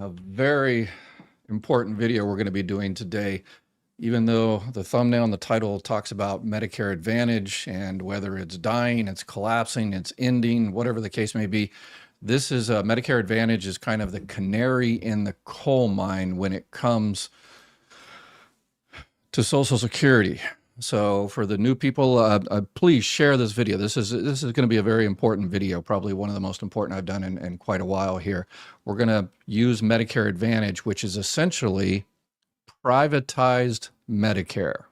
a very important video we're going to be doing today. Even though the thumbnail and the title talks about Medicare Advantage and whether it's dying, it's collapsing, it's ending, whatever the case may be, this is Medicare Advantage is kind of the canary in the coal mine when it comes to Social Security. So for the new people, please share this video. This is going to be a very important video, probably one of the most important I've done in quite a while here. We're going to use Medicare Advantage, which is essentially privatized Medicare.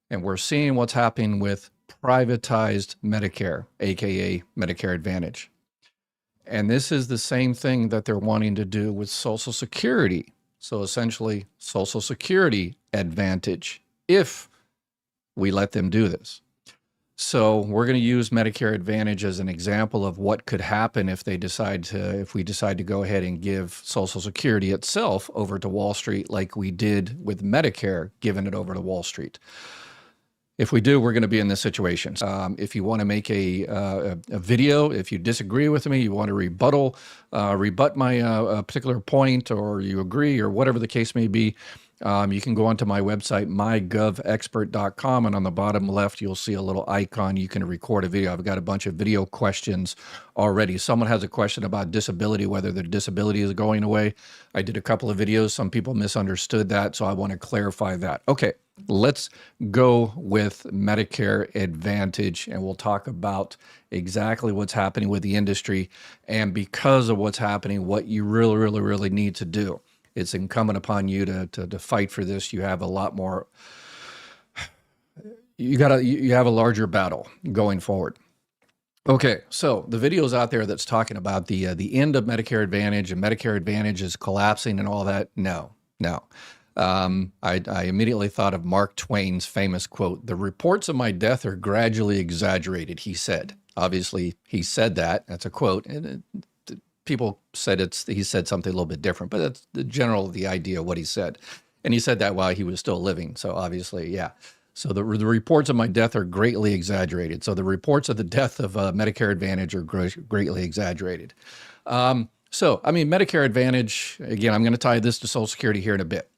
And we're seeing what's happening with privatized Medicare, aka Medicare Advantage. And this is the same thing that they're wanting to do with Social Security. So essentially, Social Security Advantage, if we let them do this. So we're going to use Medicare Advantage as an example of what could happen if we decide to go ahead and give Social Security itself over to Wall Street, like we did with Medicare, giving it over to Wall Street. If we do, we're going to be in this situation. If you want to make a video, if you disagree with me, you want to rebut my particular point, or you agree, or whatever the case may be, you can go onto my website, mygovexpert.com, and on the bottom left, you'll see a little icon. You can record a video. I've got a bunch of video questions already. Someone has a question about disability, whether their disability is going away. I did a couple of videos. Some people misunderstood that, so I want to clarify that. Okay, let's go with Medicare Advantage, and we'll talk about exactly what's happening with the industry, and because of what's happening, what you really need to do. It's incumbent upon you to fight for this. You have a lot more, you have a larger battle going forward. Okay, so the videos out there that's talking about the end of Medicare Advantage and Medicare Advantage is collapsing and all that, no. I immediately thought of Mark Twain's famous quote, "The reports of my death are gradually exaggerated," he said. Obviously, he said that. That's a quote. And people said he said something a little bit different, but that's the idea of what he said. And he said that while he was still living. So obviously, yeah. So the reports of my death are greatly exaggerated. So the reports of the death of Medicare Advantage are greatly exaggerated. So, I mean, Medicare Advantage, again, I'm going to tie this to Social Security here in a bit.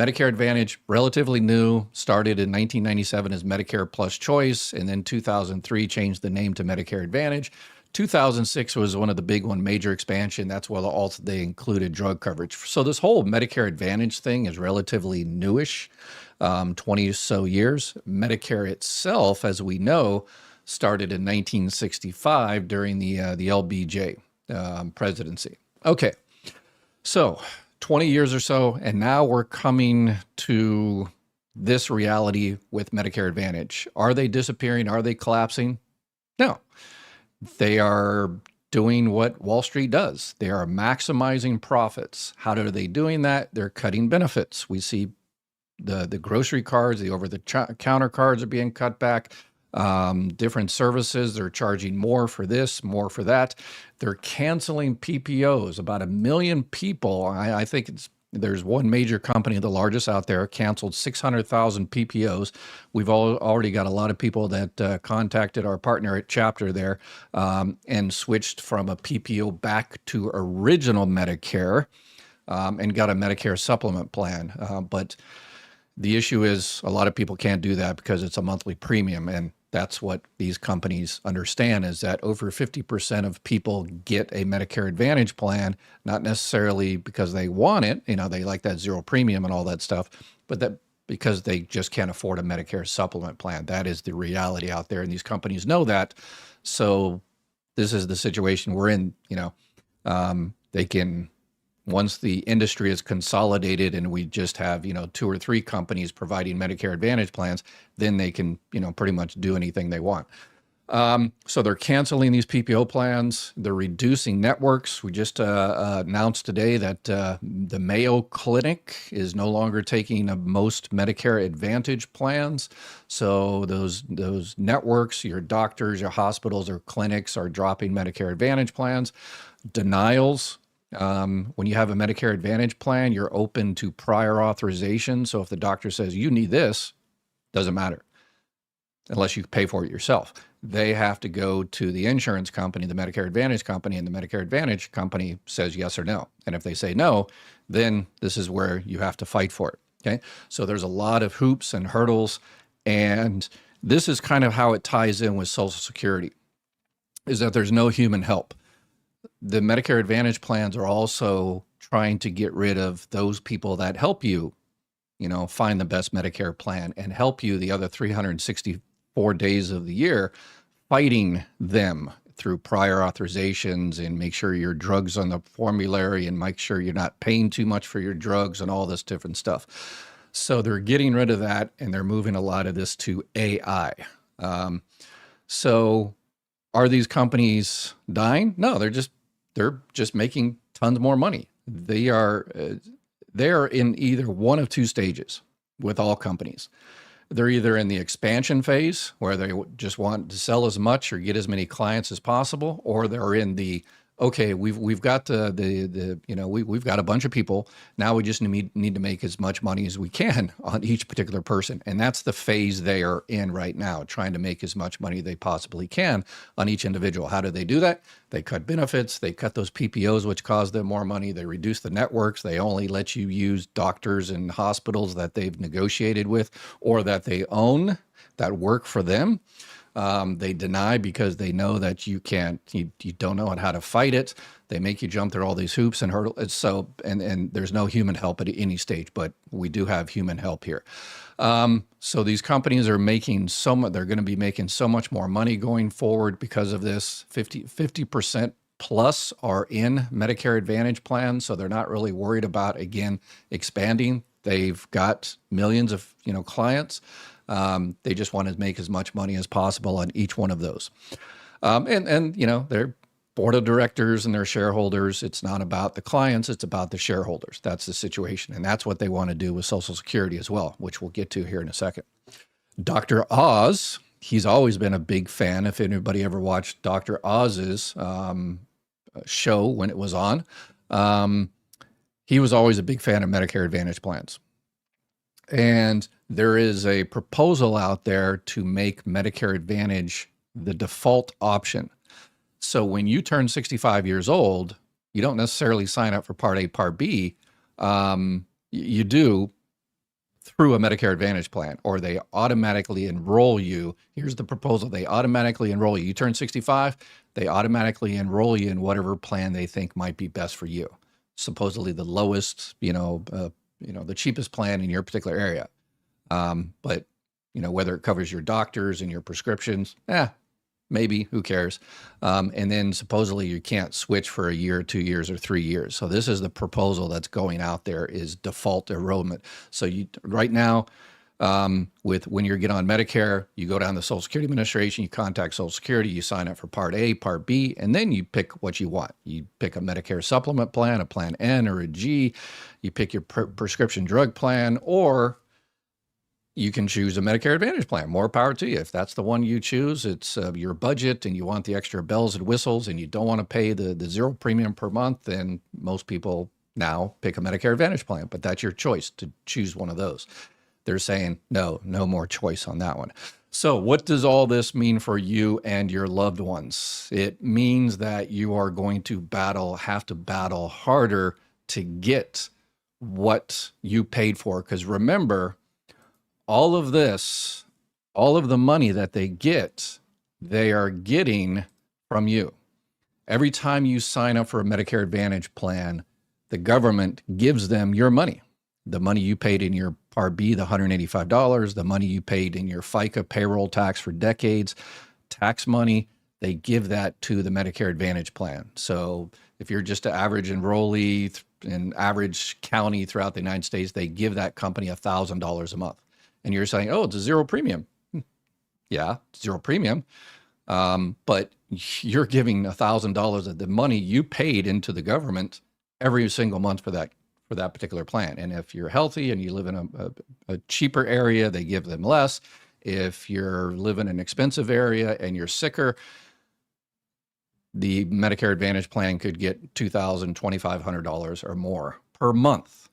Medicare Advantage, relatively new, started in 1997 as Medicare Plus Choice, and then 2003 changed the name to Medicare Advantage. 2006 was one of the big major expansion. That's where they included drug coverage. So this whole Medicare Advantage thing is relatively newish, 20 or so years. Medicare itself, as we know, started in 1965 during the LBJ presidency. Okay, so 20 years or so, and now we're coming to this reality with Medicare Advantage. Are they disappearing? Are they collapsing? No. They are doing what Wall Street does. They are maximizing profits. How are they doing that? They're cutting benefits. We see the grocery cards, the over-the-counter cards are being cut back. Different services, they're charging more for this, more for that. They're canceling PPOs. About 1 million people, I think there's one major company, the largest out there, canceled 600,000 PPOs. We've already got a lot of people that contacted our partner at Chapter there and switched from a PPO back to original Medicare and got a Medicare supplement plan. But the issue is a lot of people can't do that because it's a monthly premium, and that's what these companies understand, is that over 50% of people get a Medicare Advantage plan, not necessarily because they want it, they like that zero premium and all that stuff, but that because they just can't afford a Medicare supplement plan. That is the reality out there, and these companies know that. So this is the situation we're in. They can, once the industry is consolidated and we just have, 2 or 3 companies providing Medicare Advantage plans, then they can, pretty much do anything they want. So they're canceling these PPO plans. They're reducing networks. We just announced today that the Mayo Clinic is no longer taking most Medicare Advantage plans. So those networks, your doctors, your hospitals, or clinics are dropping Medicare Advantage plans. Denials. When you have a Medicare Advantage plan, you're open to prior authorization. So if the doctor says you need this, doesn't matter unless you pay for it yourself. they have to go to the insurance company, the Medicare Advantage company, and the Medicare Advantage company says yes or no. And if they say no, then this is where you have to fight for it. Okay. So there's a lot of hoops and hurdles. And this is kind of how it ties in with Social Security, is that there's no human help. The Medicare Advantage plans are also trying to get rid of those people that help you, find the best Medicare plan and help you the other 364 days of the year, fighting them through prior authorizations and make sure your drugs on the formulary and make sure you're not paying too much for your drugs and all this different stuff. So they're getting rid of that and they're moving a lot of this to AI. So are these companies dying? No, they're just making tons more money. They are in either one of two stages with all companies. They're either in the expansion phase where they just want to sell as much or get as many clients as possible, or they're in the, okay, we've got we've got a bunch of people. Now we just need to make as much money as we can on each particular person. And that's the phase they are in right now, trying to make as much money they possibly can on each individual. How do they do that? They cut benefits, they cut those PPOs, which cause them more money. They reduce the networks. They only let you use doctors and hospitals that they've negotiated with or that they own that work for them. They deny because they know that you don't know how to fight it. They make you jump through all these hoops and hurdles. So, and there's no human help at any stage, but we do have human help here. So these companies are making they're going to be making so much more money going forward because of this. 50% plus are in Medicare Advantage plans. So they're not really worried about, again, expanding. They've got millions of, clients. They just want to make as much money as possible on each one of those. Their board of directors and their shareholders, it's not about the clients, it's about the shareholders. That's the situation. And that's what they want to do with Social Security as well, which we'll get to here in a second. Dr. Oz, he's always been a big fan. If anybody ever watched Dr. Oz's show when it was on, he was always a big fan of Medicare Advantage plans. And there is a proposal out there to make Medicare Advantage the default option. So when you turn 65 years old, you don't necessarily sign up for Part A, Part B. You do through a Medicare Advantage plan, or they automatically enroll you. Here's the proposal. They automatically enroll you. You turn 65, they automatically enroll you in whatever plan they think might be best for you. Supposedly the lowest, the cheapest plan in your particular area. But whether it covers your doctors and your prescriptions, maybe, who cares? And then supposedly you can't switch for a year, 2 years, or 3 years. So this is the proposal that's going out there, is default enrollment. So right now, when you get on Medicare, you go down to the Social Security Administration, you contact Social Security, you sign up for Part A, Part B, and then you pick what you want. You pick a Medicare supplement plan, a Plan N or a G, you pick your prescription drug plan, or you can choose a Medicare Advantage plan. More power to you. If that's the one you choose, it's your budget and you want the extra bells and whistles and you don't want to pay the zero premium per month, then most people now pick a Medicare Advantage plan, but that's your choice to choose one of those. They're saying, no more choice on that one. So what does all this mean for you and your loved ones? It means that you are going to have to battle harder to get what you paid for. Because remember, all of the money that they get, they are getting from you. Every time you sign up for a Medicare Advantage plan, the government gives them your money. The money you paid in your Part B, the $185, the money you paid in your FICA payroll tax for decades, tax money, they give that to the Medicare Advantage plan. So if you're just an average enrollee in average county throughout the United States, they give that company $1,000 a month. And you're saying, oh, it's a zero premium. Yeah, zero premium. But you're giving $1,000 of the money you paid into the government every single month for that particular plan. And if you're healthy and you live in a cheaper area, they give them less. If you're living in an expensive area and you're sicker, the Medicare Advantage plan could get $2,000, $2,500 or more per month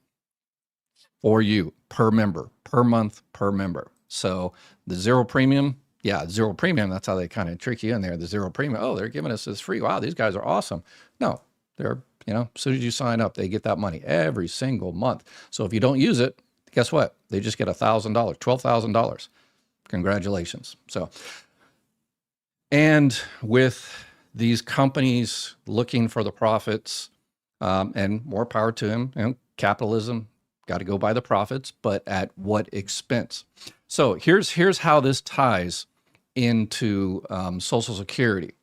for you, per member, per month, per member. So the zero premium, Yeah, zero premium. That's how they kind of trick you in there. The zero premium. Oh, they're giving us this free. Wow, these guys are awesome. No, they're, as soon as you sign up, they get that money every single month. So if you don't use it, guess what? They just get $1,000, $12,000. Congratulations. So, and with these companies looking for the profits, and more power to them, capitalism, got to go by the profits, but at what expense? So here's how this ties into Social Security.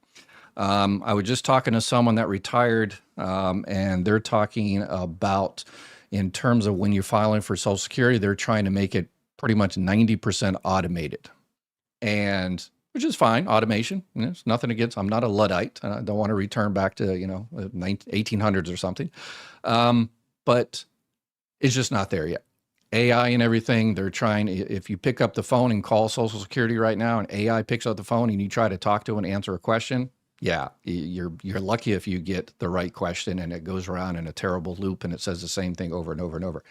I was just talking to someone that retired, and they're talking about, in terms of when you're filing for Social Security, they're trying to make it pretty much 90% automated, and which is fine. Automation, it's nothing against. I'm not a Luddite. I don't want to return back to 1800s or something, but it's just not there yet. AI and everything, they're trying. If you pick up the phone and call Social Security right now, and AI picks up the phone and you try to talk to and answer a question, yeah, you're lucky if you get the right question, and it goes around in a terrible loop and it says the same thing over and over and over.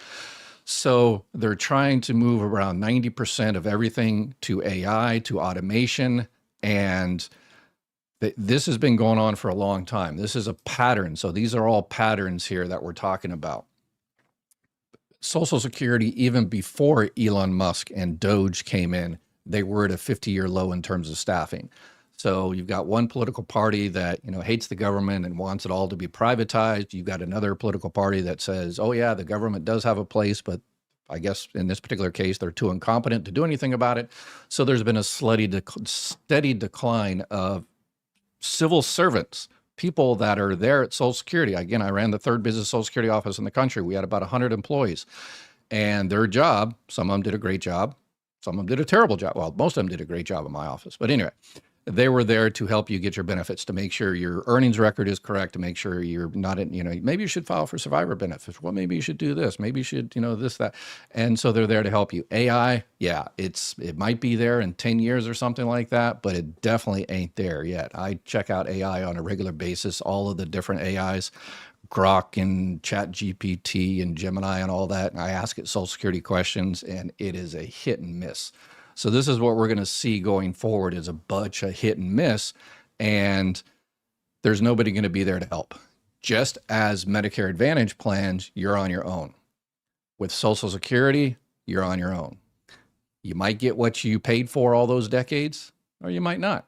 So they're trying to move around 90% of everything to AI, to automation, and this has been going on for a long time. This is a pattern. So these are all patterns here that we're talking about. Social Security, even before Elon Musk and Doge came in, they were at a 50-year low in terms of staffing. So you've got one political party that, hates the government and wants it all to be privatized. You've got another political party that says, oh yeah, the government does have a place, but I guess in this particular case, they're too incompetent to do anything about it. So there's been a steady decline of civil servants, people that are there at Social Security. Again, I ran the third busiest Social Security office in the country. We had about 100 employees, and their job, some of them did a great job. Some of them did a terrible job. Well, most of them did a great job in my office. But anyway, they were there to help you get your benefits, to make sure your earnings record is correct, to make sure you're not in, maybe you should file for survivor benefits. Well, maybe you should do this. Maybe you should, this, that. And so they're there to help you. AI, yeah, it might be there in 10 years or something like that, but it definitely ain't there yet. I check out AI on a regular basis, all of the different AIs, Grok and Chat GPT and Gemini and all that. And I ask it Social Security questions, and it is a hit and miss. So this is what we're going to see going forward, is a bunch of hit and miss, and there's nobody going to be there to help. Just as Medicare Advantage plans, you're on your own. With Social Security, you're on your own. You might get what you paid for all those decades, or you might not.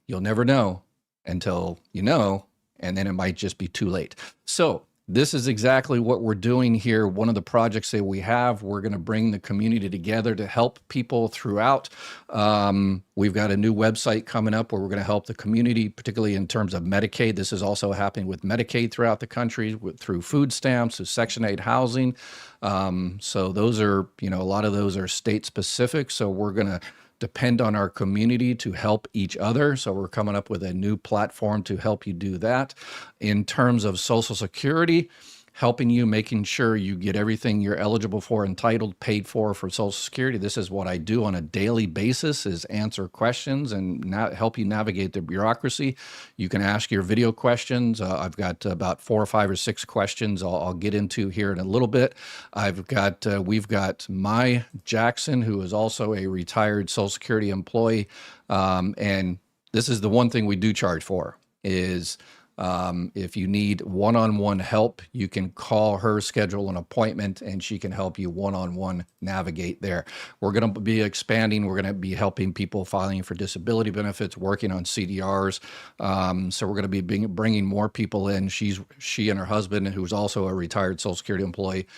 You'll never know until you know, and then it might just be too late. So this is exactly what we're doing here. One of the projects that we have, we're going to bring the community together to help people throughout. We've got a new website coming up where we're going to help the community, particularly in terms of Medicaid. This is also happening with Medicaid throughout the country, through food stamps, through Section 8 housing. So those are, a lot of those are state specific. So we're going to depend on our community to help each other. So we're coming up with a new platform to help you do that. In terms of Social Security, helping you, making sure you get everything you're eligible for, entitled, paid for Social Security. This is what I do on a daily basis, is answer questions and help you navigate the bureaucracy. You can ask your video questions. I've got about 4 or 5 or 6 questions I'll get into here in a little bit. We've got Mai Jackson, who is also a retired Social Security employee. And this is the one thing we do charge for, is if you need one-on-one help, you can call her, schedule an appointment, and she can help you one-on-one navigate there. We're going to be expanding. We're going to be helping people filing for disability benefits, working on CDRs. So we're going to be bringing more people in. She and her husband, who's also a retired Social Security employee,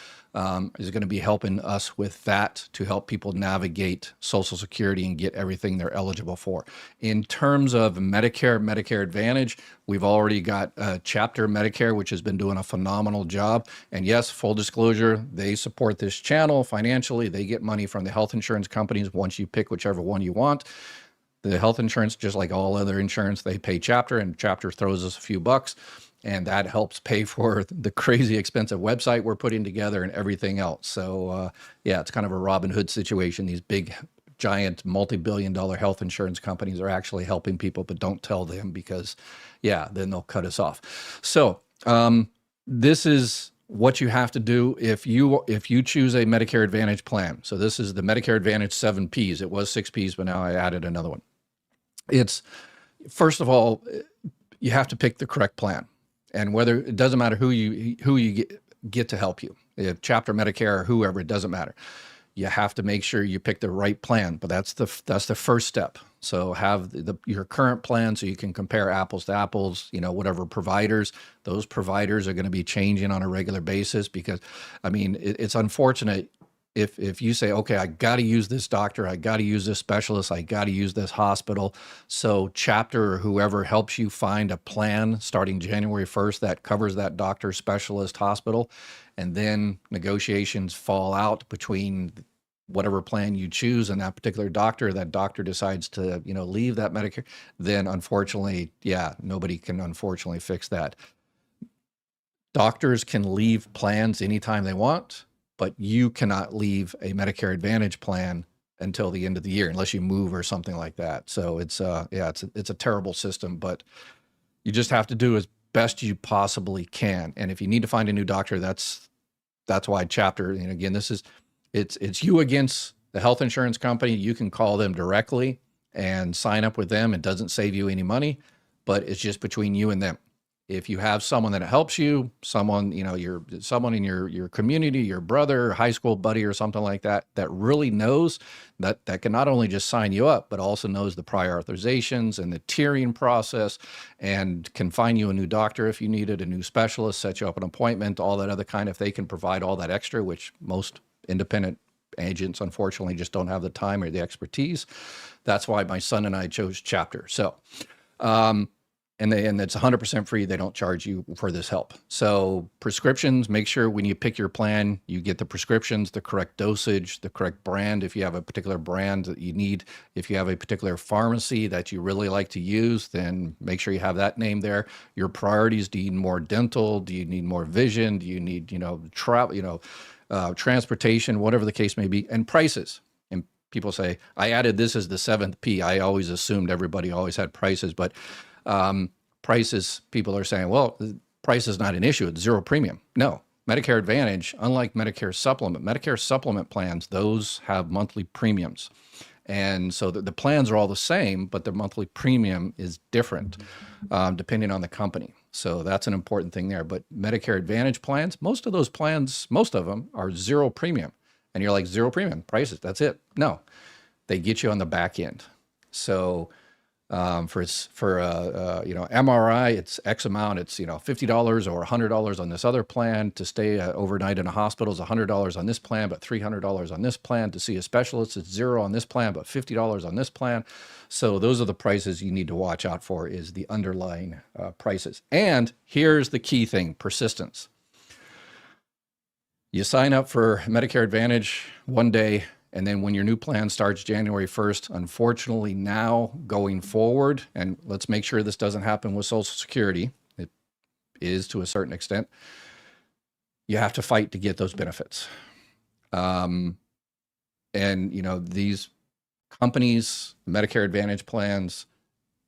is going to be helping us with that, to help people navigate Social Security and get everything they're eligible for. In terms of Medicare Advantage, we've already got Chapter Medicare, which has been doing a phenomenal job. And yes, full disclosure, they support this channel financially. They get money from the health insurance companies once you pick whichever one you want. The health insurance, just like all other insurance, they pay Chapter, and Chapter throws us a few bucks. And that helps pay for the crazy expensive website we're putting together and everything else. So yeah, it's kind of a Robin Hood situation. These big, giant, multi-billion-dollar health insurance companies are actually helping people, but don't tell them, because yeah, then they'll cut us off. So this is what you have to do if you choose a Medicare Advantage plan. So this is the Medicare Advantage 7Ps. It was 6Ps, but now I added another one. It's, first of all, you have to pick the correct plan. And whether, it doesn't matter who you get to help you. If Chapter Medicare or whoever, it doesn't matter. You have to make sure you pick the right plan, but that's the first step. So have your current plan so you can compare apples to apples, whatever providers. Those providers are going to be changing on a regular basis because, I mean, it's unfortunate if you say, okay, I got to use this doctor, I got to use this specialist, I got to use this hospital. So Chapter or whoever helps you find a plan starting January 1st that covers that doctor, specialist, hospital, and then negotiations fall out between whatever plan you choose and that particular doctor. That doctor decides to, leave that Medicare, then unfortunately, nobody can unfortunately fix that. Doctors can leave plans anytime they want, but you cannot leave a Medicare Advantage plan until the end of the year unless you move or something like that. So it's it's a terrible system, but you just have to do as best you possibly can. And if you need to find a new doctor, that's why Chapter, and again, it's you against the health insurance company. You can call them directly and sign up with them. It doesn't save you any money, but it's just between you and them. If you have someone that helps you, someone in your community, your brother, high school buddy, or something like that, that really knows that can not only just sign you up, but also knows the prior authorizations and the tiering process, and can find you a new doctor if you needed, a new specialist, set you up an appointment, all that other kind. If they can provide all that extra, which most independent agents unfortunately just don't have the time or the expertise. That's why my son and I chose Chapter. So, and it's 100% free. They don't charge you for this help. So prescriptions, make sure when you pick your plan, you get the prescriptions, the correct dosage, the correct brand. If you have a particular brand that you need, if you have a particular pharmacy that you really like to use, then make sure you have that name there. Your priorities: do you need more dental? Do you need more vision? Do you need, travel, transportation, whatever the case may be, and prices. And people say, I added this as the 7th P. I always assumed everybody always had prices, but prices, people are saying, well, price is not an issue. It's zero premium. No, Medicare Advantage, unlike Medicare Supplement plans, those have monthly premiums. And so the plans are all the same, but the monthly premium is different depending on the company. So that's an important thing there. But Medicare Advantage plans, most of them are zero premium. And you're like, zero premium prices, that's it. No, they get you on the back end. So for MRI, it's X amount. It's $50 or $100 on this other plan. To stay overnight in a hospital is $100 on this plan, but $300 on this plan. To see a specialist, it's $0 on this plan, but $50 on this plan. So those are the prices you need to watch out for, is the underlying prices. And here's the key thing: persistence. You sign up for Medicare Advantage one day, and then when your new plan starts January 1st, unfortunately now going forward, and let's make sure this doesn't happen with Social Security, it is to a certain extent, you have to fight to get those benefits. And these companies, Medicare Advantage plans,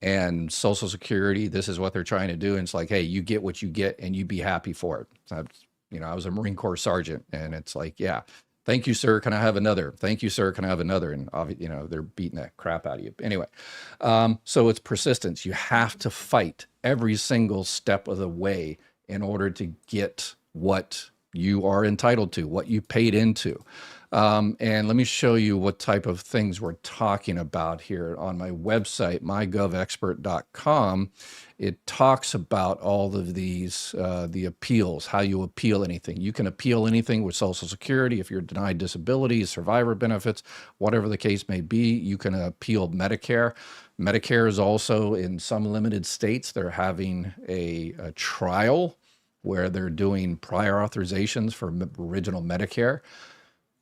and Social Security, this is what they're trying to do. And it's like, hey, you get what you get and you be happy for it. I was a Marine Corps sergeant, and it's like, yeah, thank you, sir. Can I have another? Thank you, sir. Can I have another? And they're beating that crap out of you. Anyway, so it's persistence. You have to fight every single step of the way in order to get what you are entitled to, what you paid into. And let me show you what type of things we're talking about here on my website, mygovexpert.com. It talks about all of these, the appeals, how you appeal anything. You can appeal anything with Social Security. If you're denied disability, survivor benefits, whatever the case may be, you can appeal Medicare. Medicare is also, in some limited states, they're having a trial where they're doing prior authorizations for original Medicare,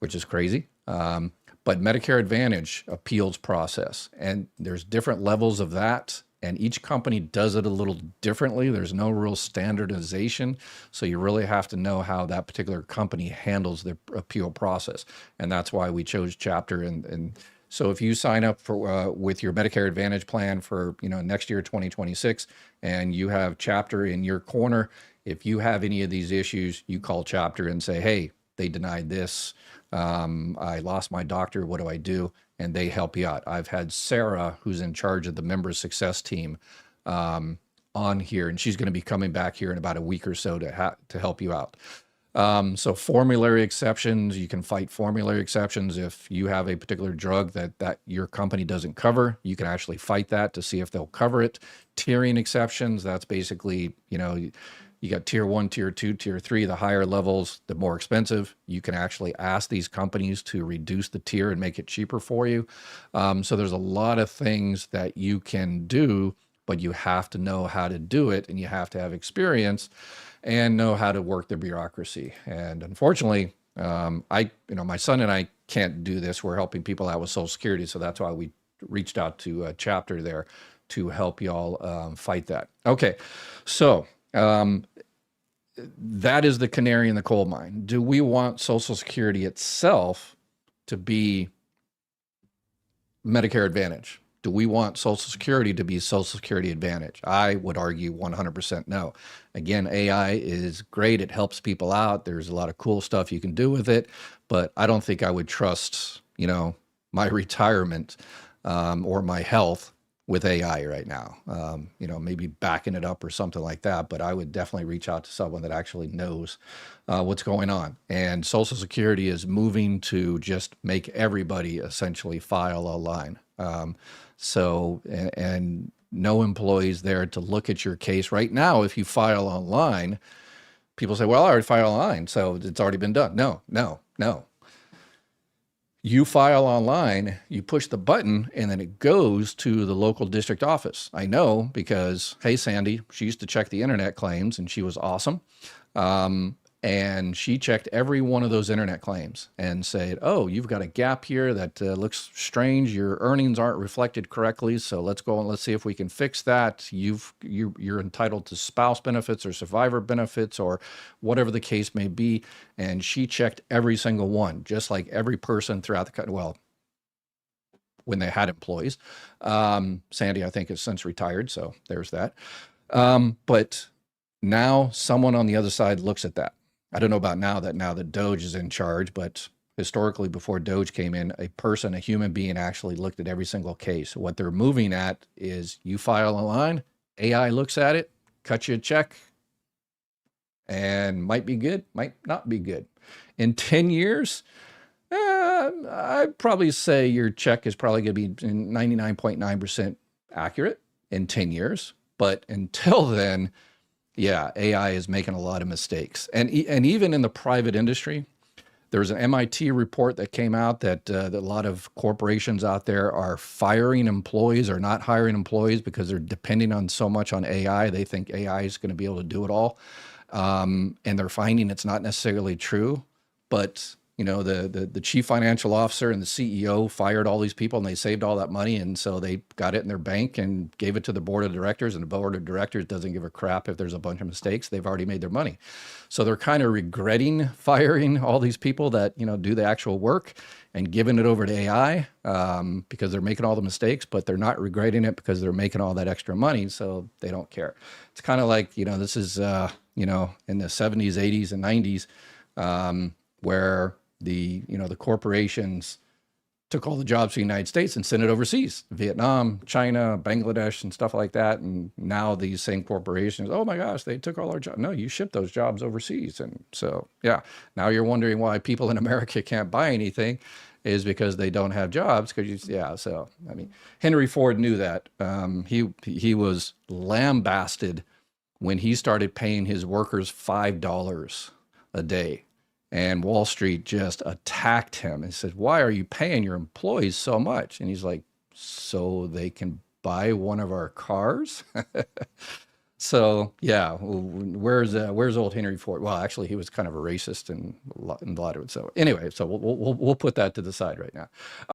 which is crazy. But Medicare Advantage appeals process, and there's different levels of that, and each company does it a little differently. There's no real standardization, so you really have to know how that particular company handles the appeal process, and that's why we chose Chapter. And so if you sign up for with your Medicare Advantage plan for next year, 2026, and you have Chapter in your corner, If you have any of these issues, you call chapter and say, hey, they denied this. I lost my doctor. What do I do? And they help you out. I've had Sarah, who's in charge of the member success team, on here, and she's going to be coming back here in about a week or so to help you out. So formulary exceptions, you can fight formulary exceptions. If you have a particular drug that your company doesn't cover, you can actually fight that to see if they'll cover it. Tiering exceptions, that's basically, you got tier 1, tier 2, tier 3, the higher levels, the more expensive. You can actually ask these companies to reduce the tier and make it cheaper for you. So there's a lot of things that you can do, but you have to know how to do it, and you have to have experience and know how to work the bureaucracy. And unfortunately, my son and I can't do this. We're helping people out with Social Security, so that's why we reached out to a chapter there to help y'all fight that. Okay, so that is the canary in the coal mine. Do we want Social Security itself to be Medicare Advantage? Do we want Social Security to be Social Security Advantage? I would argue 100% no. Again, AI is great. It helps people out. There's a lot of cool stuff you can do with it, but I don't think I would trust, my retirement or my health with AI right now. Maybe backing it up or something like that, but I would definitely reach out to someone that actually knows what's going on. And Social Security is moving to just make everybody essentially file online. And no employees there to look at your case. Right now, if you file online, people say, well, I already filed online, so it's already been done. No. You file online, you push the button, and then it goes to the local district office. I know because, hey, Sandy, she used to check the internet claims, and she was awesome. And she checked every one of those internet claims and said, oh, you've got a gap here that looks strange. Your earnings aren't reflected correctly. So let's go and let's see if we can fix that. You're entitled to spouse benefits or survivor benefits or whatever the case may be. And she checked every single one, just like every person throughout the country. Well, when they had employees. Sandy, I think, has since retired. So there's that. But now someone on the other side looks at that. I don't know about now that Doge is in charge, but historically before Doge came in, a human being actually looked at every single case. What they're moving at is you file online, AI looks at it, cuts you a check, and might be good, might not be good. In 10 years, I'd probably say your check is probably going to be 99.9% accurate in 10 years. But until then, yeah, AI is making a lot of mistakes. And even in the private industry, there's an MIT report that came out that a lot of corporations out there are firing employees or not hiring employees because they're depending on so much on AI. They think AI is going to be able to do it all. And they're finding it's not necessarily true. But the chief financial officer and the CEO fired all these people and they saved all that money. And so they got it in their bank and gave it to the board of directors, and the board of directors doesn't give a crap if there's a bunch of mistakes. They've already made their money. So they're kind of regretting firing all these people that, do the actual work and giving it over to AI because they're making all the mistakes, but they're not regretting it because they're making all that extra money. So they don't care. It's kind of like, this is, in the 70s, 80s and 90s where the corporations took all the jobs from the United States and sent it overseas, Vietnam, China, Bangladesh, and stuff like that. And now these same corporations, oh my gosh, they took all our jobs. No, you shipped those jobs overseas. And so, yeah, now you're wondering why people in America can't buy anything is because they don't have jobs. So, Henry Ford knew that. He was lambasted when he started paying his workers $5 a day. And Wall Street just attacked him and said, why are you paying your employees so much? And he's like, so they can buy one of our cars? So, yeah, where's old Henry Ford? Well, actually, he was kind of a racist and a lot of it. So anyway, so we'll put that to the side right now.